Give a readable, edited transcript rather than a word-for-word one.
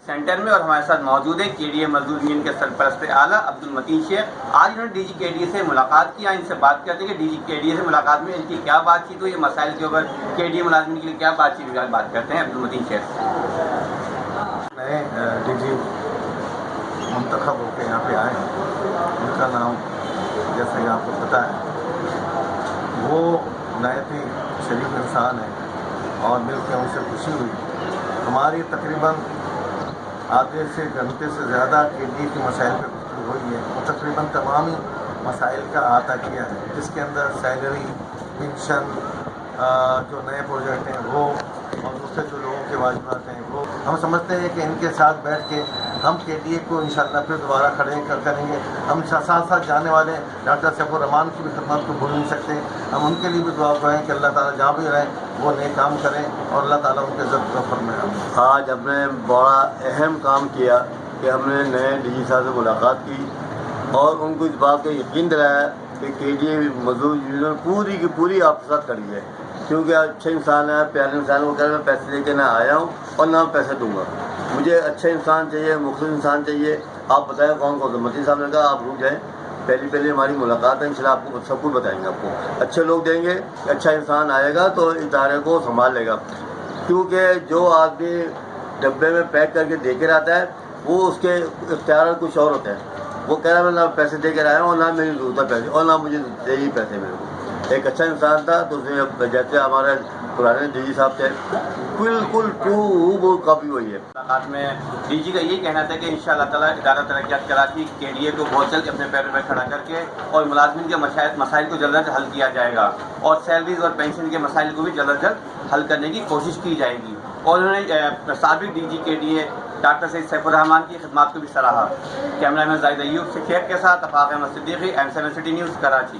Centre میں اور ہمارے ساتھ موجود ہیں کے ڈی اے مزدور یونین کے سرپرست اعلیٰ عبدالمتین شیخ. آج انہوں نے ڈی جی کے ڈی اے سے ملاقات کی. ان سے بات کرتے ہیں کہ ڈی جی کے ڈی اے سے ملاقات میں ان کی کیا بات چیت ہوئی, مسائل کے اوپر کے ڈی اے ملازمین کے لیے کیا بات چیت ہوئی, بات کرتے ہیں عبدالمتین شیخ. نئے ڈی جی منتخب ہو کے یہاں پہ آئے ہیں. ان کا نام جیسا کہ آپ کو پتہ ہے وہ نہایت ہی شریف انسان ہے اور مل کے ان سے خوشی ہوئی. ہماری تقریباً آدھے سے گھنٹے سے زیادہ کے ڈی اے کے مسائل پہ گفتگو ہوئی ہے. وہ تقریباً تمام ہی مسائل کا احاطہ کیا ہے, جس کے اندر سیلری, پینشن, جو نئے پروجیکٹ ہیں وہ, اور دوسرے جو لوگوں کے واجبات ہیں وہ. ہم سمجھتے ہیں کہ ان کے ساتھ بیٹھ کے ہم کے ڈی اے کو انشاءاللہ پھر دوبارہ کھڑے کریں گے. ہم ساتھ ساتھ جانے والے ڈاکٹر سیف الرحمان کی بھی خدمات کو بھول نہیں سکتے. ہم ان کے لیے بھی دعا کریں کہ اللہ تعالیٰ جہاں بھی رہیں وہ نئے کام کریں اور اللہ تعالیٰ ان کے عزت فرمائے. آج ہم نے بڑا اہم کام کیا کہ ہم نے نئے ڈی جی صاحب سے ملاقات کی اور ان کو اس بات کا یقین دلایا کہ کے ڈی اے مزدور یونین پوری کی پوری آپ کے ساتھ کھڑی ہے, کیونکہ اچھے انسان ہے, پیارے انسان ہے. وہ کہہ رہے میں پیسے لے کے نہ آیا ہوں اور نہ پیسے دوں گا. مجھے اچھے انسان چاہیے, مخلص انسان چاہیے. آپ بتائیں کون کون. متی صاحب نے کہا آپ رک جائیں, پہلی ہماری ملاقات ہے, انشاءاللہ آپ کو سب کچھ بتائیں گے. آپ کو اچھے لوگ دیں گے, اچھا انسان آئے گا تو ادارے کو سنبھال لے گا. کیونکہ جو آدمی ڈبے میں پیک کر کے دے کے رہتا ہے وہ اس کے اختیارات کچھ اور ہوتے ہیں. وہ کہہ رہا ہے میں نہ پیسے دے کے آیا ہوں اور نہ میری ضرورت ہے پیسے اور نہ مجھے دے ہی پیسے میرے کو. ایک اچھا انسان تھا تو اس نے جیسے ہمارے پرانے ڈی جی صاحب تھے بالکل وہ کاپی ہوئی ہے. ملاقات میں ڈی جی کا یہی کہنا تھا کہ انشاءاللہ تعالیٰ ادارہ ترقیات کراچی کے ڈی اے کو بہت جلد اپنے پیروں پہ کھڑا کر کے اور ملازمین کے مسائل کو جلد از جلد حل کیا جائے گا اور سیلریز اور پینشن کے مسائل کو بھی جلد از جلد حل کرنے کی کوشش کی جائے گی. اور انہوں نے سابق ڈی جی کے ڈی اے ڈاکٹر سیف الرحمان کی خدمات کو بھی سراہا. کیمرہ مین زاہد ایوب سے خیر کے ساتھ Afaq Ahmed Siddiqui, M7 city news, Karachi.